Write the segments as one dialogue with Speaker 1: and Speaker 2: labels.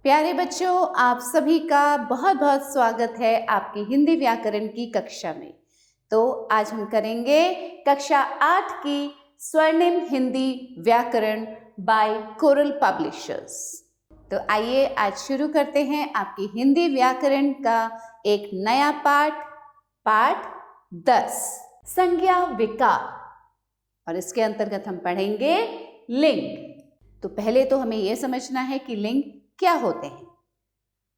Speaker 1: प्यारे बच्चों, आप सभी का बहुत बहुत स्वागत है आपकी हिंदी व्याकरण की कक्षा में। तो आज हम करेंगे कक्षा 8 की स्वर्णिम हिंदी व्याकरण बाय कोरल पब्लिशर्स। तो आइए आज शुरू करते हैं आपकी हिंदी व्याकरण का एक नया पाठ 10 संज्ञा विकार, और इसके अंतर्गत हम पढ़ेंगे लिंग। तो पहले तो हमें यह समझना है कि लिंग क्या होते हैं।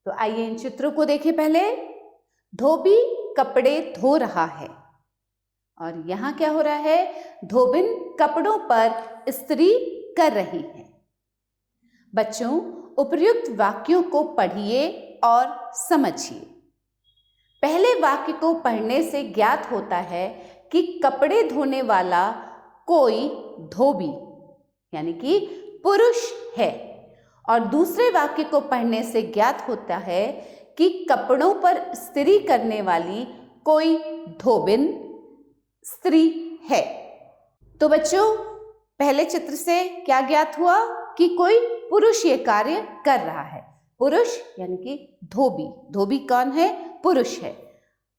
Speaker 1: तो आइए इन चित्रों को देखें। पहले धोबी कपड़े धो रहा है, और यहां क्या हो रहा है? धोबिन कपड़ों पर इस्त्री कर रही है। बच्चों, उपर्युक्त वाक्यों को पढ़िए और समझिए। पहले वाक्य को पढ़ने से ज्ञात होता है कि कपड़े धोने वाला कोई धोबी यानी कि पुरुष है, और दूसरे वाक्य को पढ़ने से ज्ञात होता है कि कपड़ों पर इस्त्री करने वाली कोई धोबिन स्त्री है। तो बच्चों, पहले चित्र से क्या ज्ञात हुआ कि कोई पुरुष ये कार्य कर रहा है। पुरुष यानी कि धोबी। धोबी कौन है? पुरुष है।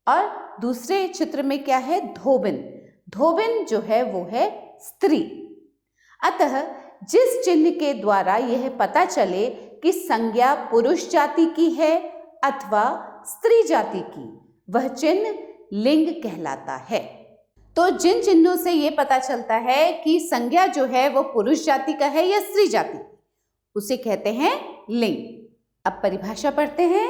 Speaker 1: और दूसरे चित्र में क्या है? धोबिन। धोबिन जो है वो है स्त्री। अतः जिस चिन्ह के द्वारा यह पता चले कि संज्ञा पुरुष जाति की है अथवा स्त्री जाति की, वह चिन्ह लिंग कहलाता है। तो जिन चिन्हों से यह पता चलता है कि संज्ञा जो है वो पुरुष जाति का है या स्त्री जाति, उसे कहते हैं लिंग। अब परिभाषा पढ़ते हैं।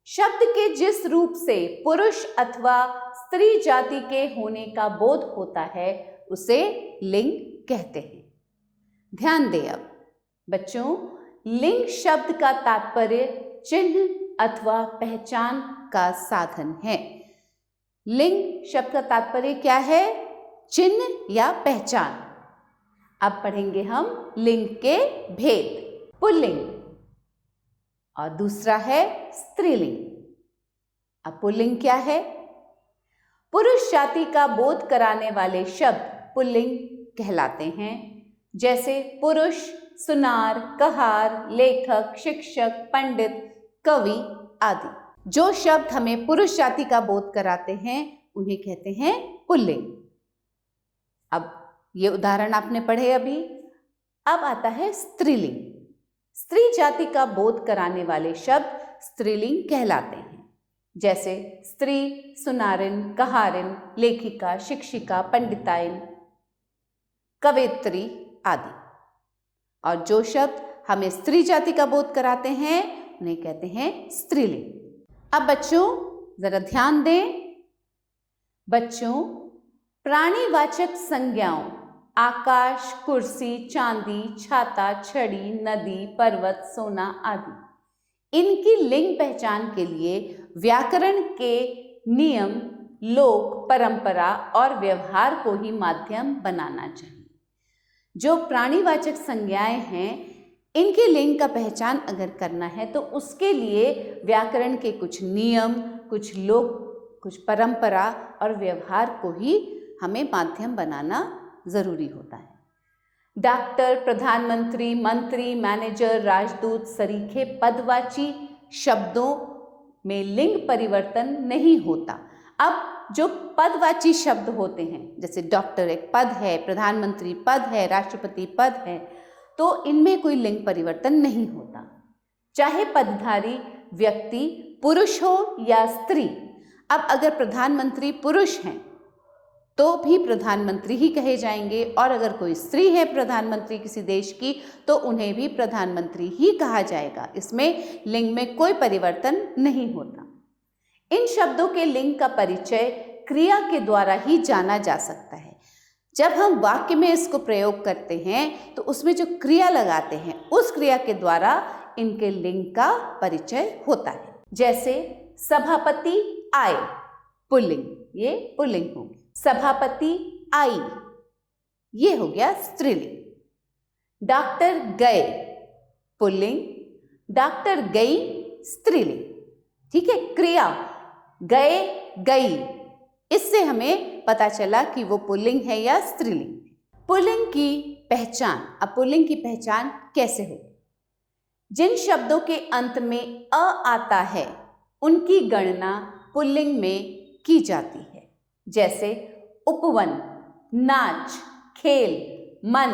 Speaker 1: शब्द के जिस रूप से पुरुष अथवा स्त्री जाति के होने का बोध होता है उसे लिंग कहते हैं। ध्यान दें। अब बच्चों, लिंग शब्द का तात्पर्य चिन्ह अथवा पहचान का साधन है। लिंग शब्द का तात्पर्य क्या है? चिन्ह या पहचान। अब पढ़ेंगे हम लिंग के भेद। पुल्लिंग और दूसरा है स्त्रीलिंग। अब पुल्लिंग क्या है? पुरुष जाति का बोध कराने वाले शब्द पुल्लिंग कहलाते हैं, जैसे पुरुष, सुनार, कहार, लेखक, शिक्षक, पंडित, कवि आदि। जो शब्द हमें पुरुष जाति का बोध कराते हैं उन्हें कहते हैं पुल्लिंग। अब ये उदाहरण आपने पढ़े अभी। अब आता है स्त्रीलिंग। स्त्री जाति का बोध कराने वाले शब्द स्त्रीलिंग कहलाते हैं, जैसे स्त्री, सुनारिन, कहारिन, लेखिका, शिक्षिका, पंडिताइन, कवयित्री आदि। और जो शब्द हमें स्त्री जाति का बोध कराते हैं उन्हें कहते हैं स्त्रीलिंग। अब बच्चों जरा ध्यान दें। बच्चों, प्राणीवाचक संज्ञाओं आकाश, कुर्सी, चांदी, छाता, छड़ी, नदी, पर्वत, सोना आदि, इनकी लिंग पहचान के लिए व्याकरण के नियम, लोक परंपरा और व्यवहार को ही माध्यम बनाना चाहिए। जो प्राणीवाचक संज्ञाएं हैं, इनके लिंग का पहचान अगर करना है तो उसके लिए व्याकरण के कुछ नियम, कुछ लोक, कुछ परंपरा और व्यवहार को ही हमें माध्यम बनाना जरूरी होता है। डॉक्टर, प्रधानमंत्री, मंत्री, मैनेजर, राजदूत सरीखे पदवाची शब्दों में लिंग परिवर्तन नहीं होता। अब जो पदवाची शब्द होते हैं, जैसे डॉक्टर एक पद है, प्रधानमंत्री पद है, राष्ट्रपति पद है, तो इनमें कोई लिंग परिवर्तन नहीं होता, चाहे पदधारी व्यक्ति पुरुष हो या स्त्री। अब अगर प्रधानमंत्री पुरुष हैं तो भी प्रधानमंत्री ही कहे जाएंगे, और अगर कोई स्त्री है प्रधानमंत्री किसी देश की तो उन्हें भी प्रधानमंत्री ही कहा जाएगा। इसमें लिंग में कोई परिवर्तन नहीं होता। इन शब्दों के लिंग का परिचय क्रिया के द्वारा ही जाना जा सकता है। जब हम वाक्य में इसको प्रयोग करते हैं तो उसमें जो क्रिया लगाते हैं उस क्रिया के द्वारा इनके लिंग का परिचय होता है। जैसे सभापति आए, पुल्लिंग, ये पुल्लिंग होगी। सभापति आई, ये हो गया स्त्रीलिंग। डॉक्टर गए, पुल्लिंग। डॉक्टर गई, स्त्रीलिंग। ठीक है, क्रिया गए, गई, इससे हमें पता चला कि वो पुल्लिंग है या स्त्रीलिंग। पुल्लिंग की पहचान। अब पुल्लिंग की पहचान कैसे होगी? जिन शब्दों के अंत में अ आता है उनकी गणना पुल्लिंग में की जाती है। जैसे उपवन, नाच, खेल, मन,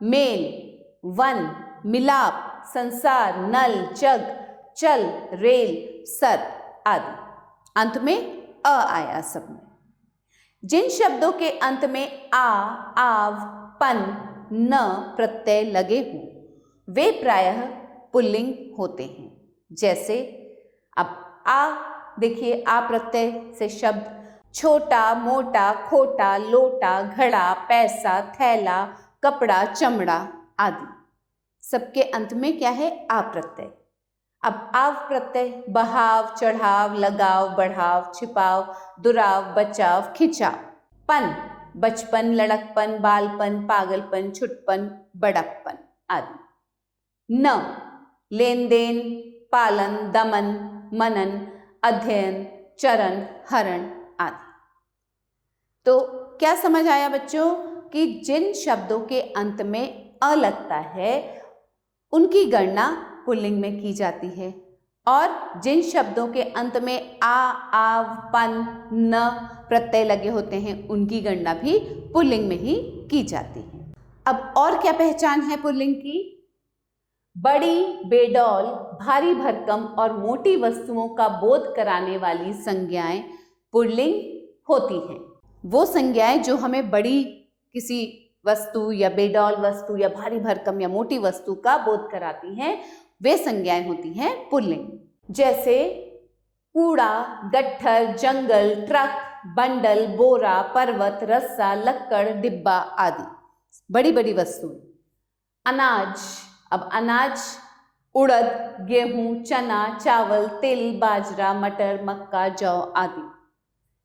Speaker 1: मेल, वन, मिलाप, संसार, नल, जग, चल, रेल, सर आदि। अंत में अ आया सब में। जिन शब्दों के अंत में आ, आव, पन, न प्रत्यय लगे हों वे प्रायः पुल्लिंग होते हैं। जैसे अब आ, देखिए आ प्रत्यय से शब्द छोटा, मोटा, खोटा, लोटा, घड़ा, पैसा, थैला, कपड़ा, चमड़ा आदि। सबके अंत में क्या है? आ प्रत्यय। अब आव प्रत्यय बहाव, चढ़ाव, लगाव, बढ़ाव, छिपाव, दुराव, बचाव, खिंचाव। पन बचपन, लड़कपन, बालपन, पागलपन, छुटपन, बड़प्पन आदि। न लेन देन, पालन, दमन, मनन, अध्ययन, चरण, हरण आदि। तो क्या समझ आया बच्चों कि जिन शब्दों के अंत में अ लगता है उनकी गणना पुल्लिंग में की जाती है और जिन शब्दों के अंत में आ, आव, पन, न प्रत्यय लगे होते हैं उनकी गणना भी पुल्लिंग में ही की जाती है। अब और क्या पहचान है पुल्लिंग की? बड़ी, बेडौल, भारी भरकम और मोटी वस्तुओं का बोध कराने वाली संज्ञाएं पुल्लिंग होती हैं। वो संज्ञाएं जो हमें बड़ी किसी वस्तु या बेडौल वस्तु या भारी भरकम या मोटी वस्तु का बोध कराती हैं वे संज्ञाएं होती हैं पुल्लिंग। जैसे कूड़ा, गट्ठर, जंगल, ट्रक, बंडल, बोरा, पर्वत, रस्सा, लक्कड़, डिब्बा आदि बड़ी बड़ी वस्तुएं। अनाज, अब अनाज उड़द, गेहूं, चना, चावल, तिल, बाजरा, मटर, मक्का, जौ आदि।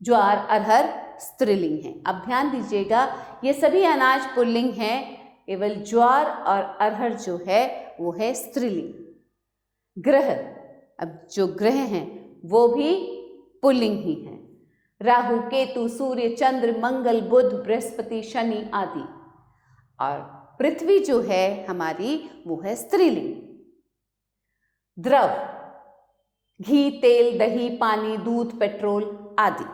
Speaker 1: ज्वार, अरहर स्त्रीलिंग है। अब ध्यान दीजिएगा ये सभी अनाज पुल्लिंग हैं, केवल ज्वार और अरहर जो है वो है स्त्रीलिंग। ग्रह, अब जो ग्रह हैं वो भी पुल्लिंग ही हैं। राहु, केतु, सूर्य, चंद्र, मंगल, बुध, बृहस्पति, शनि आदि। और पृथ्वी जो है हमारी वो है स्त्रीलिंग। द्रव, घी, तेल, दही, पानी, दूध, पेट्रोल आदि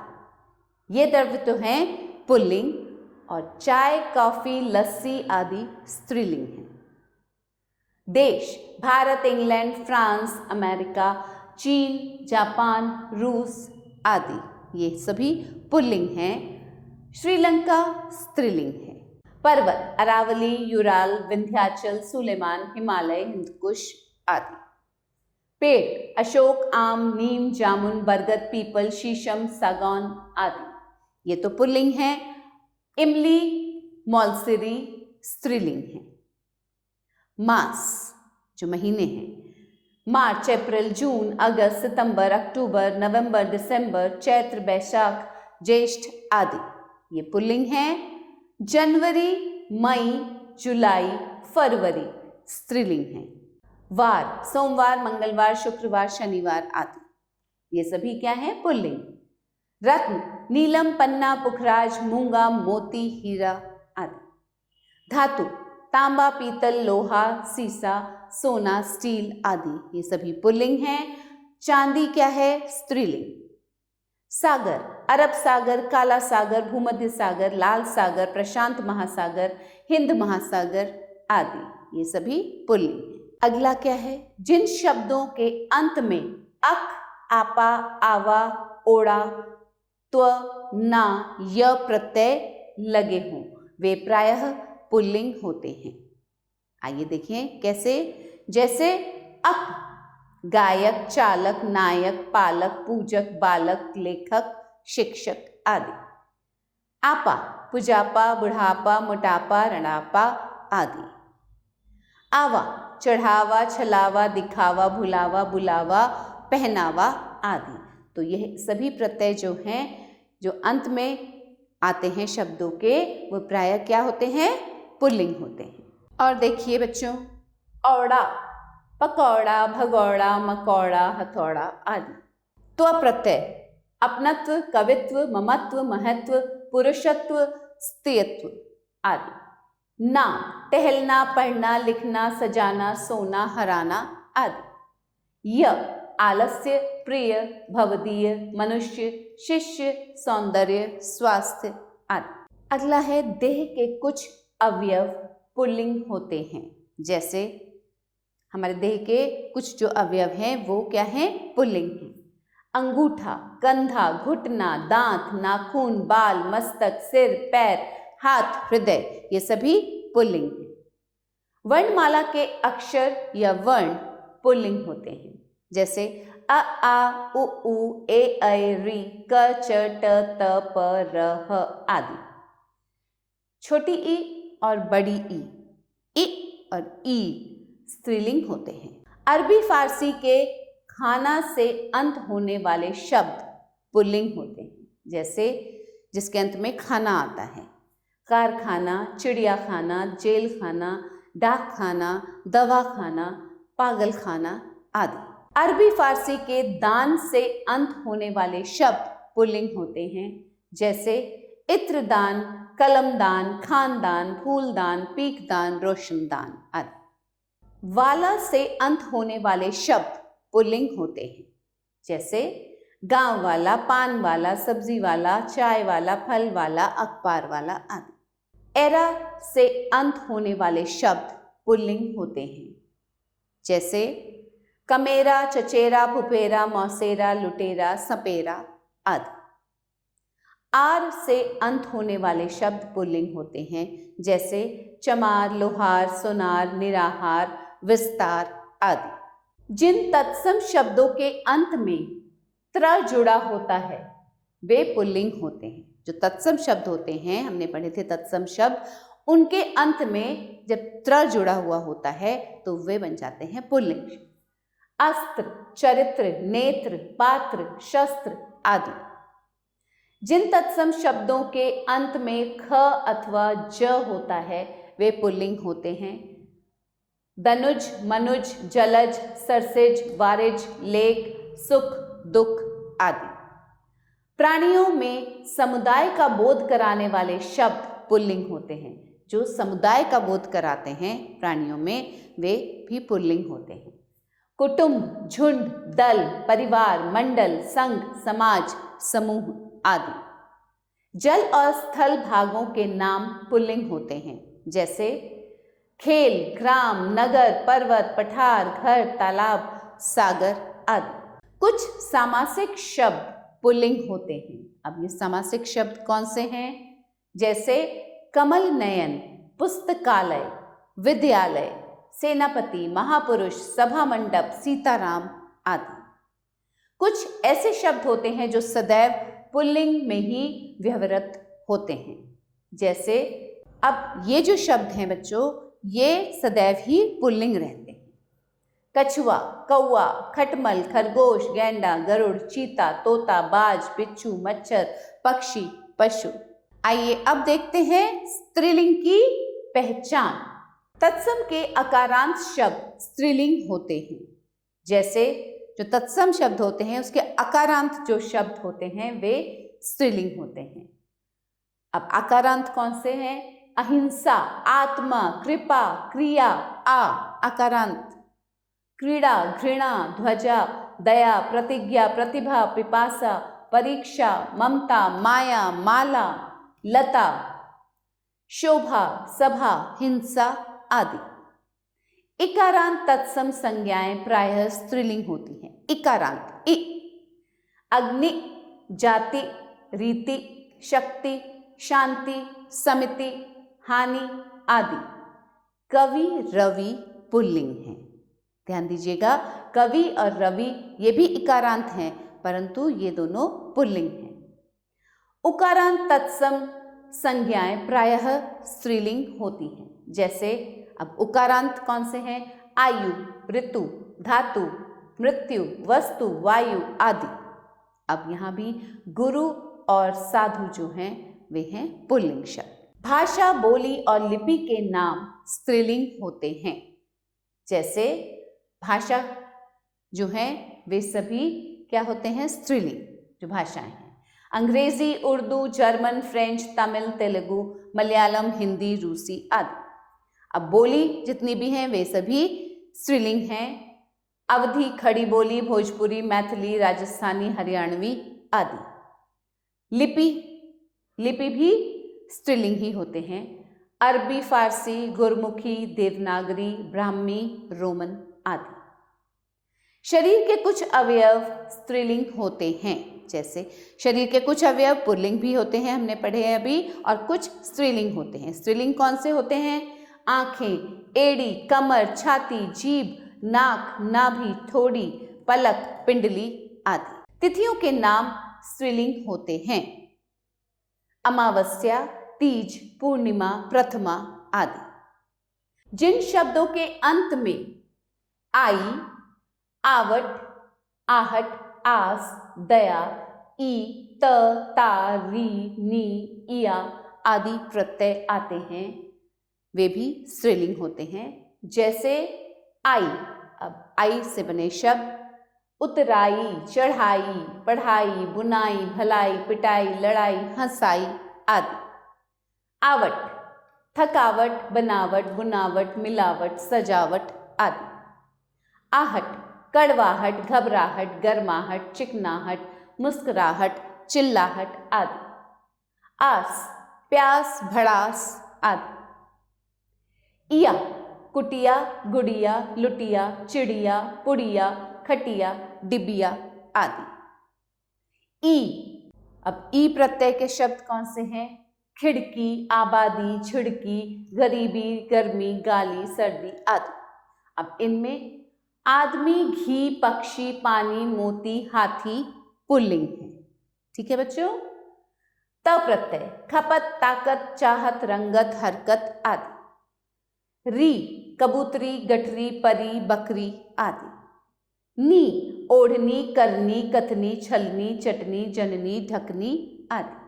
Speaker 1: ये द्रव्य तो हैं पुल्लिंग और चाय, कॉफी, लस्सी आदि स्त्रीलिंग हैं। देश, भारत, इंग्लैंड, फ्रांस, अमेरिका, चीन, जापान, रूस आदि ये सभी पुल्लिंग हैं। श्रीलंका स्त्रीलिंग है। पर्वत, अरावली, यूराल, विंध्याचल, सुलेमान, हिमालय, हिंदकुश आदि। पेड़, अशोक, आम, नीम, जामुन, बरगद, पीपल, शीशम, सागौन आदि ये तो पुल्लिंग हैं। इमली, मौलसिरी स्त्रीलिंग है। मास जो महीने हैं, मार्च, अप्रैल, जून, अगस्त, सितंबर, अक्टूबर, नवंबर, दिसंबर, चैत्र, बैसाख, ज्येष्ठ आदि ये पुल्लिंग हैं। जनवरी, मई, जुलाई, फरवरी स्त्रीलिंग हैं। वार, सोमवार, मंगलवार, शुक्रवार, शनिवार आदि ये सभी क्या हैं? पुल्लिंग। रत्न, नीलम, पन्ना, पुखराज, मूंगा, मोती, हीरा आदि। धातु, तांबा, पीतल, लोहा, सीसा, सोना, स्टील आदि ये सभी पुल्लिंग हैं। चांदी क्या है? स्त्रीलिंग। सागर, अरब सागर, काला सागर, भूमध्य सागर, लाल सागर, प्रशांत महासागर, हिंद महासागर आदि ये सभी पुल्लिंग हैं। अगला क्या है? जिन शब्दों के अंत में अक, आपा, आवा, ओड़ा, त्व, ना, य प्रत्यय लगे हों वे प्रायः पुल्लिंग होते हैं। आइए देखें कैसे। जैसे अक, गायक, चालक, नायक, पालक, पूजक, बालक, लेखक, शिक्षक आदि। आपा, पुजापा, बुढ़ापा, मोटापा, रणापा आदि। आवा, चढ़ावा, छलावा, दिखावा, भुलावा, बुलावा, पहनावा आदि। तो यह सभी प्रत्यय जो हैं जो अंत में आते हैं शब्दों के वो प्रायः क्या होते हैं? पुल्लिंग होते हैं। और देखिए बच्चों, औड़ा, पकौड़ा, भगौड़ा, मकौड़ा, हथौड़ा आदि। त्व प्रत्यय अपनत्व, कवित्व, ममत्व, महत्व, पुरुषत्व, स्त्रीत्व आदि। ना, टहलना, पढ़ना, लिखना, सजाना, सोना, हराना आदि। य आलस्य, प्रिय, भवदीय, मनुष्य, शिष्य, सौंदर्य, स्वास्थ्य आदि। अगला है देह के कुछ अवयव पुल्लिंग होते हैं। जैसे हमारे देह के कुछ जो अवयव हैं वो क्या हैं? पुल्लिंग हैं। अंगूठा, कंधा, घुटना, दांत, नाखून, बाल, मस्तक, सिर, पैर, हाथ, हृदय, ये सभी पुल्लिंग हैं। वर्णमाला के अक्षर या वर्ण पुल्लिंग होते हैं। जैसे अ, आ, उ, ऊ, ए, ऐ, ऋ, क, च, ट, त, प, र, ह आदि। छोटी ई और बड़ी ई और ई स्त्रीलिंग होते हैं। अरबी फारसी के खाना से अंत होने वाले शब्द पुल्लिंग होते हैं। जैसे जिसके अंत में खाना आता है, कारखाना, चिड़ियाखाना, जेल खाना, डाक खाना, दवा खाना, पागल खाना आदि। अरबी फारसी के दान से अंत होने वाले शब्द पुल्लिंग होते हैं। जैसे इत्रदान, कलमदान, खानदान, फूलदान, पीकदान, रोशनदान आदि। वाला से अंत होने वाले शब्द पुल्लिंग होते हैं। जैसे गांव वाला, पान वाला, सब्जी वाला, चाय वाला, फल वाला, अखबार वाला आदि। एरा से अंत होने वाले शब्द पुल्लिंग होते हैं। जैसे कमेरा, चचेरा, फुफेरा, मौसेरा, लुटेरा, सपेरा आदि। आर से अंत होने वाले शब्द पुल्लिंग होते हैं। जैसे चमार, लोहार, सोनार, निराहार, विस्तार आदि। जिन तत्सम शब्दों के अंत में त्र जुड़ा होता है वे पुल्लिंग होते हैं। जो तत्सम शब्द होते हैं, हमने पढ़े थे तत्सम शब्द, उनके अंत में जब त्र जुड़ा हुआ होता है तो वे बन जाते हैं पुल्लिंग। अस्त्र, चरित्र, नेत्र, पात्र, शस्त्र आदि। जिन तत्सम शब्दों के अंत में ख अथवा ज होता है वे पुल्लिंग होते हैं। दनुज, मनुज, जलज, सरसिज, वारिज, लेख, सुख, दुख आदि। प्राणियों में समुदाय का बोध कराने वाले शब्द पुल्लिंग होते हैं। जो समुदाय का बोध कराते हैं प्राणियों में वे भी पुल्लिंग होते हैं। कुटुंब, झुंड, दल, परिवार, मंडल, संघ, समाज, समूह आदि। जल और स्थल भागों के नाम पुल्लिंग होते हैं। जैसे खेल, ग्राम, नगर, पर्वत, पठार, घर, तालाब, सागर आदि। कुछ सामासिक शब्द पुल्लिंग होते हैं। अब ये सामासिक शब्द कौन से हैं? जैसे कमल नयन, पुस्तकालय, विद्यालय, सेनापति, महापुरुष, सभा मंडप, सीताराम आदि। कुछ ऐसे शब्द होते हैं जो सदैव पुल्लिंग में ही व्यवहृत होते हैं। जैसे अब ये जो शब्द हैं बच्चों, ये सदैव ही पुल्लिंग रहते हैं। कछुआ, कौआ, खटमल, खरगोश, गैंडा, गरुड़, चीता, तोता, बाज, बिच्छू, मच्छर, पक्षी, पशु। आइए अब देखते हैं स्त्रीलिंग की पहचान। तत्सम के अकारांत शब्द स्त्रीलिंग होते हैं। जैसे जो तत्सम शब्द होते हैं उसके अकारांत जो शब्द होते हैं वे स्त्रीलिंग होते हैं। अब अकारांत कौन से हैं? अहिंसा, आत्मा, कृपा, क्रिया, अकारांत। क्रीड़ा, घृणा, ध्वजा, दया, प्रतिज्ञा, प्रतिभा, पिपासा, परीक्षा, ममता, माया, माला, लता, शोभा, सभा, हिंसा आदि। इकारांत तत्सम संज्ञाएं प्रायः स्त्रीलिंग होती हैं। इकारांत इ, अग्नि, जाति, रीति, शक्ति, शांति, समिति, हानि आदि। कवि, रवि पुल्लिंग हैं। ध्यान दीजिएगा, कवि और रवि ये भी इकारांत हैं परंतु ये दोनों पुल्लिंग हैं। उकारांत तत्सम संज्ञाएं प्रायः स्त्रीलिंग होती हैं। जैसे अब उकारांत कौन से हैं? आयु, ऋतु, धातु, मृत्यु, वस्तु, वायु आदि। अब यहाँ भी गुरु और साधु जो हैं वे हैं पुल्लिंग शब्द। भाषा, बोली और लिपि के नाम स्त्रीलिंग होते हैं। जैसे भाषा जो हैं वे सभी क्या होते हैं? स्त्रीलिंग जो भाषाएं हैं। अंग्रेजी, उर्दू, जर्मन, फ्रेंच, तमिल, तेलुगु, मलयालम, हिंदी, रूसी आदि। अब बोली जितनी भी हैं वे सभी स्त्रीलिंग हैं। अवधी, खड़ी बोली, भोजपुरी, मैथिली, राजस्थानी, हरियाणवी आदि। लिपि भी स्त्रीलिंग ही होते हैं। अरबी, फारसी, गुरमुखी, देवनागरी, ब्राह्मी, रोमन आदि। शरीर के कुछ अवयव स्त्रीलिंग होते हैं, जैसे शरीर के कुछ अवयव पुल्लिंग भी होते हैं, हमने पढ़े हैं अभी, और कुछ स्त्रीलिंग होते हैं। स्त्रीलिंग कौन से होते हैं? आंखें, एड़ी, कमर, छाती, जीभ, नाक, नाभि, ठोड़ी, पलक, पिंडली आदि। तिथियों के नाम स्त्रीलिंग होते हैं। अमावस्या, तीज, पूर्णिमा, प्रथमा आदि। जिन शब्दों के अंत में आई, आवट, आहट, आस, दया, ई, त, ता, री, नी, इया आदि प्रत्यय आते हैं, वे भी स्त्रीलिंग होते हैं। जैसे आई, अब आई से बने शब्द उतराई, चढ़ाई, पढ़ाई, बुनाई, भलाई, पिटाई, लड़ाई, हंसाई आदि। आवट, थकावट, बनावट, बुनावट, मिलावट, सजावट आदि। आहट, कड़वाहट, घबराहट, गर्माहट, चिकनाहट, मुस्कुराहट, चिल्लाहट आदि। आस, प्यास, भड़ास आदि। इया, कुटिया, गुड़िया, लुटिया, चिड़िया, पुड़िया, खटिया, डिबिया आदि। ई, अब ई प्रत्यय के शब्द कौन से हैं? खिड़की, आबादी, छिड़की, गरीबी, गर्मी, गाली, सर्दी आदि। अब इनमें आदमी, घी, पक्षी, पानी, मोती, हाथी पुल्लिंग है। ठीक है बच्चों। त प्रत्यय खपत, ताकत, चाहत, रंगत, हरकत आदि। री, कबूतरी, गठरी, परी, बकरी आदि। नी, ओढ़नी, करनी, कथनी, छलनी, चटनी, जननी, ढकनी आदि।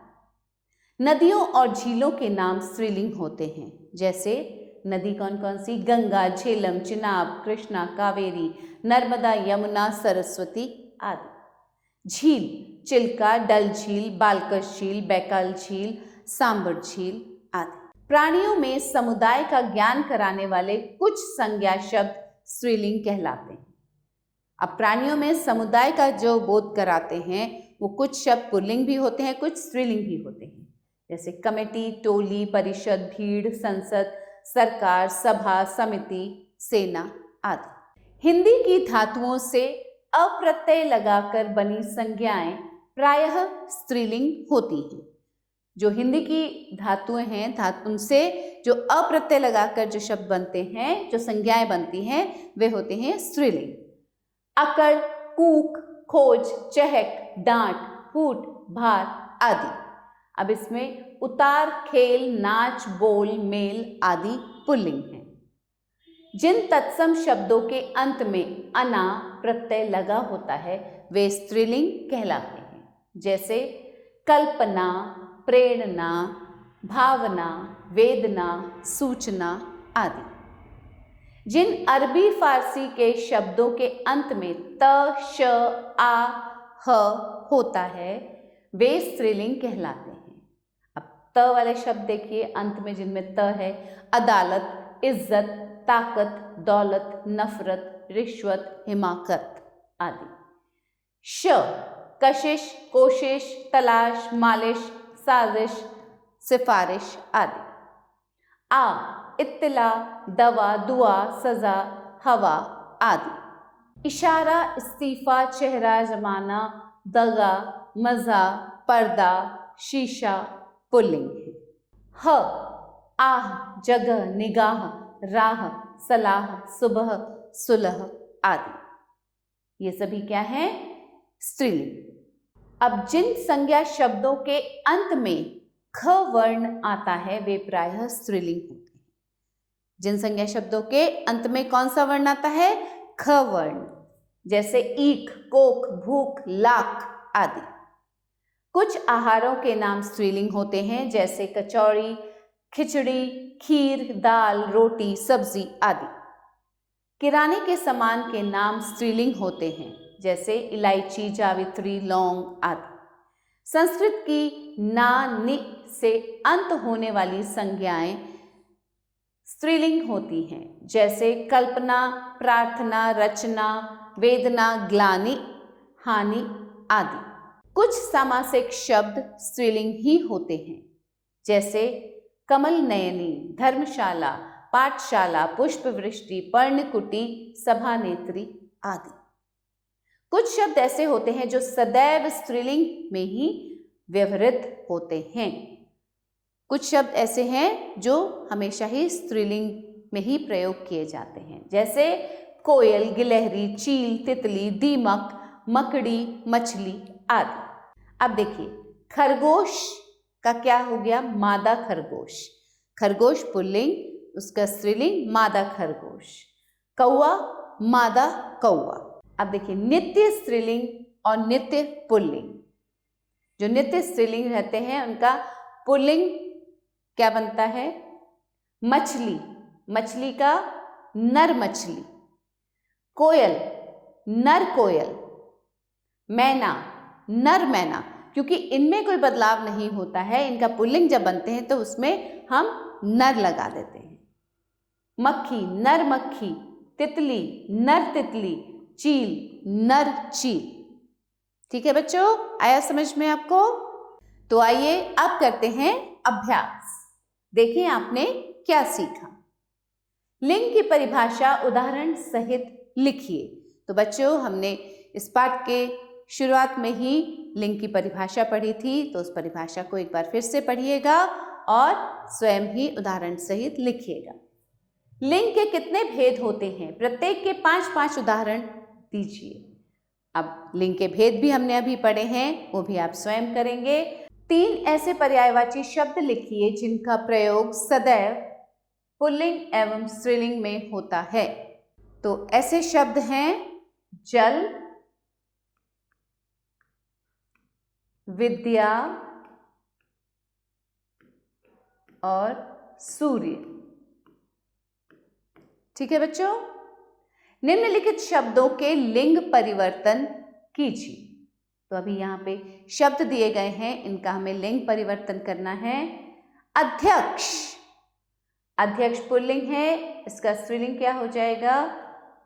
Speaker 1: नदियों और झीलों के नाम स्त्रीलिंग होते हैं। जैसे नदी कौन कौन सी? गंगा, झेलम, चिनाब, कृष्णा, कावेरी, नर्मदा, यमुना, सरस्वती आदि। झील, चिल्का, डल झील, बालकश झील, बैकाल झील, सांबर झील आदि। प्राणियों में समुदाय का ज्ञान कराने वाले कुछ संज्ञा शब्द स्त्रीलिंग कहलाते हैं। अब प्राणियों में समुदाय का जो बोध कराते हैं वो कुछ शब्द पुल्लिंग भी होते हैं, कुछ स्त्रीलिंग भी होते हैं। जैसे कमेटी, टोली, परिषद, भीड़, संसद, सरकार, सभा, समिति, सेना आदि। हिंदी की धातुओं से अप्रत्यय लगाकर बनी संज्ञाएं प्रायः स्त्रीलिंग होती हैं। जो हिंदी की धातुएं हैं, उनसे जो अप्रत्यय लगाकर जो शब्द बनते हैं, जो संज्ञाएं बनती हैं, वे होते हैं स्त्रीलिंग। अकड़, कूक, खोज, चहक, डांट, फूट, भार आदि। अब इसमें उतार, खेल, नाच, बोल, मेल आदि पुल्लिंग हैं। जिन तत्सम शब्दों के अंत में अना प्रत्यय लगा होता है वे स्त्रीलिंग कहलाते हैं। जैसे कल्पना, प्रेरणा, भावना, वेदना, सूचना आदि। जिन अरबी फारसी के शब्दों के अंत में त, श, आ, ह होता है वे स्त्रीलिंग कहलाते हैं। अब त वाले शब्द देखिए, अंत में जिनमें त है, अदालत, इज्जत, ताकत, दौलत, नफरत, रिश्वत, हिमाकत आदि। श, कशिश, कोशिश, तलाश, मालिश, साजिश, सिफारिश आदि। आ, इत्तला, दवा, दुआ, सजा, हवा आदि। इशारा, इस्तीफा, चेहरा, जमाना, दगा, मजा, पर्दा, शीशा पुल्लिंग है। ह, आह, जगह, निगाह, राह, सलाह, सुबह, सुलह आदि। ये सभी क्या है? स्त्रीलिंग। अब जिन संज्ञा शब्दों के अंत में ख वर्ण आता है वे प्रायः स्त्रीलिंग होते हैं। जिन संज्ञा शब्दों के अंत में कौन सा वर्ण आता है? ख वर्ण। जैसे ईख, कोख, भूख, लाख आदि। कुछ आहारों के नाम स्त्रीलिंग होते हैं, जैसे कचौड़ी, खिचड़ी, खीर, दाल, रोटी, सब्जी आदि। किराने के सामान के नाम स्त्रीलिंग होते हैं, जैसे इलायची, जावित्री, लौंग आदि। संस्कृत की ना, नि से अंत होने वाली संज्ञाएं स्त्रीलिंग होती हैं, जैसे कल्पना, प्रार्थना, रचना, वेदना, ग्लानि, हानि आदि। कुछ सामासिक शब्द स्त्रीलिंग ही होते हैं, जैसे कमल नयनी, धर्मशाला, पाठशाला, पुष्पवृष्टि, पर्णकुटी, सभानेत्री आदि। कुछ शब्द ऐसे होते हैं जो सदैव स्त्रीलिंग में ही व्यवहृत होते हैं। कुछ शब्द ऐसे हैं जो हमेशा ही स्त्रीलिंग में ही प्रयोग किए जाते हैं, जैसे कोयल, गिलहरी, चील, तितली, दीमक, मकड़ी, मछली आदि। अब देखिए, खरगोश का क्या हो गया? मादा खरगोश। खरगोश पुल्लिंग, उसका स्त्रीलिंग मादा खरगोश। कौआ, मादा कौआ। अब देखिए, नित्य स्त्रीलिंग और नित्य पुल्लिंग। जो नित्य स्त्रीलिंग रहते हैं उनका पुल्लिंग क्या बनता है? मछली, मछली का नर मछली। कोयल, नर कोयल। मैना, नर मैना। क्योंकि इनमें कोई बदलाव नहीं होता है, इनका पुल्लिंग जब बनते हैं तो उसमें हम नर लगा देते हैं। मक्खी, नर मक्खी। तितली, नर तितली। चील, नर चील। ठीक है बच्चों, आया समझ में आपको? तो आइए अब करते हैं अभ्यास। देखिए आपने क्या सीखा। लिंग की परिभाषा उदाहरण सहित लिखिए। तो बच्चों, हमने इस पाठ के शुरुआत में ही लिंग की परिभाषा पढ़ी थी, तो उस परिभाषा को एक बार फिर से पढ़िएगा और स्वयं ही उदाहरण सहित लिखिएगा। लिंग के कितने भेद होते हैं? प्रत्येक के 5-5 उदाहरण दीजिए। अब लिंग के भेद भी हमने अभी पढ़े हैं, वो भी आप स्वयं करेंगे। 3 ऐसे पर्यायवाची शब्द लिखिए जिनका प्रयोग सदैव पुल्लिंग एवं स्त्रीलिंग में होता है। तो ऐसे शब्द हैं जल, विद्या और सूर्य। ठीक है बच्चों, निम्नलिखित शब्दों के लिंग परिवर्तन कीजिए। तो अभी यहाँ पे शब्द दिए गए हैं, इनका हमें लिंग परिवर्तन करना है। अध्यक्ष, अध्यक्ष पुल्लिंग है, इसका स्त्रीलिंग क्या हो जाएगा?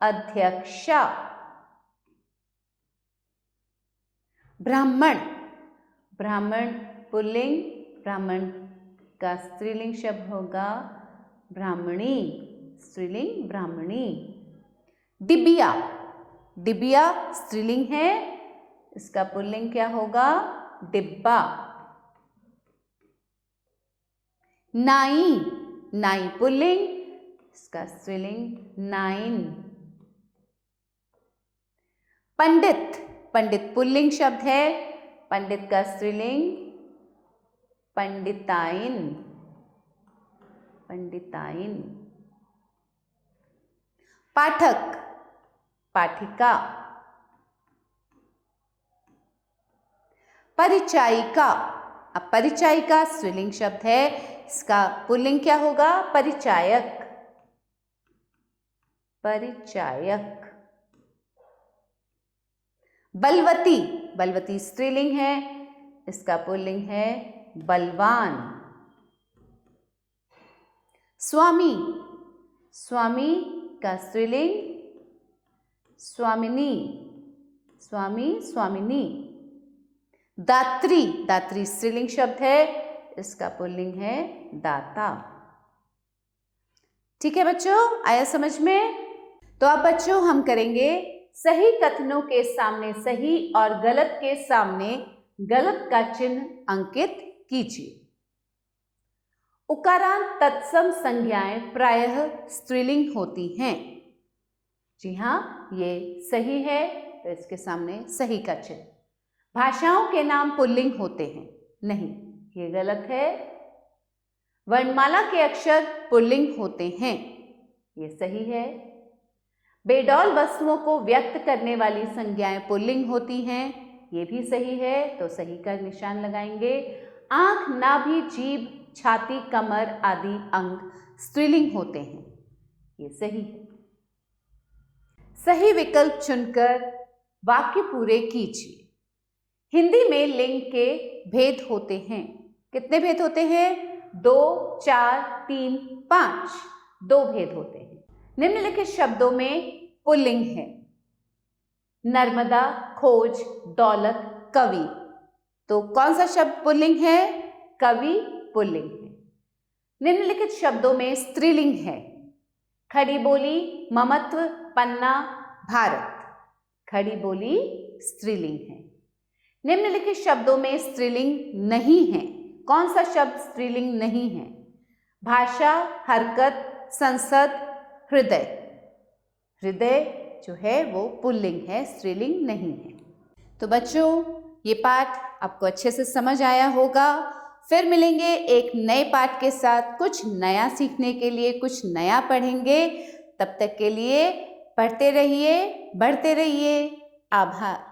Speaker 1: अध्यक्षा। ब्राह्मण, ब्राह्मण पुल्लिंग, ब्राह्मण का स्त्रीलिंग शब्द होगा ब्राह्मणी, स्त्रीलिंग ब्राह्मणी। डिबिया, डिबिया स्त्रीलिंग है, इसका पुल्लिंग क्या होगा? डिब्बा। नाई, नाई पुल्लिंग, इसका स्त्रीलिंग नाइन। पंडित, पंडित पुल्लिंग शब्द है, पंडित का स्त्रीलिंग पंडिताइन, पंडिताइन। पाठक, पाठिका। परिचायिका, अब परिचायिका स्त्रीलिंग शब्द है, इसका पुल्लिंग क्या होगा? परिचायक, परिचायक। बलवती, बलवती स्त्रीलिंग है, इसका पुल्लिंग है बलवान। स्वामी, स्वामी का स्त्रीलिंग स्वामिनी, स्वामी स्वामिनी। दात्री, दात्री स्त्रीलिंग शब्द है, इसका पुल्लिंग है दाता। ठीक है बच्चों, आया समझ में? तो अब बच्चों हम करेंगे सही कथनों के सामने सही और गलत के सामने गलत का चिन्ह अंकित कीजिए। उकारांत तत्सम संज्ञाएं प्रायः स्त्रीलिंग होती हैं। जी हाँ, ये सही है, तो इसके सामने सही का चिन्ह। भाषाओं के नाम पुल्लिंग होते हैं, नहीं, ये गलत है। वर्णमाला के अक्षर पुल्लिंग होते हैं, ये सही है। बेडौल वस्तुओं को व्यक्त करने वाली संज्ञाएं पुल्लिंग होती हैं, ये भी सही है, तो सही का निशान लगाएंगे। आंख, नाभि, जीभ, छाती, कमर आदि अंग स्त्रीलिंग होते हैं, ये सही है। सही विकल्प चुनकर वाक्य पूरे कीजिए। हिंदी में लिंग के भेद होते हैं। कितने भेद होते हैं? 2, 4, 3, 5। 2 भेद होते हैं। निम्नलिखित शब्दों में पुल्लिंग है। नर्मदा, खोज, दौलत, कवि। तो कौन सा शब्द पुल्लिंग है? कवि पुल्लिंग है। निम्नलिखित शब्दों में स्त्रीलिंग है। खड़ी बोली, ममत्व, पन्ना, भारत। खड़ी बोली स्त्रीलिंग है। निम्नलिखित शब्दों में स्त्रीलिंग नहीं है। कौन सा शब्द स्त्रीलिंग नहीं है? भाषा, हरकत, संसद, हृदय। हृदय जो है वो पुल्लिंग है, स्त्रीलिंग नहीं है। तो बच्चों, ये पाठ आपको अच्छे से समझ आया होगा। फिर मिलेंगे एक नए पाठ के साथ, कुछ नया सीखने के लिए, कुछ नया पढ़ेंगे। तब तक के लिए पढ़ते रहिए, बढ़ते रहिए। आभार।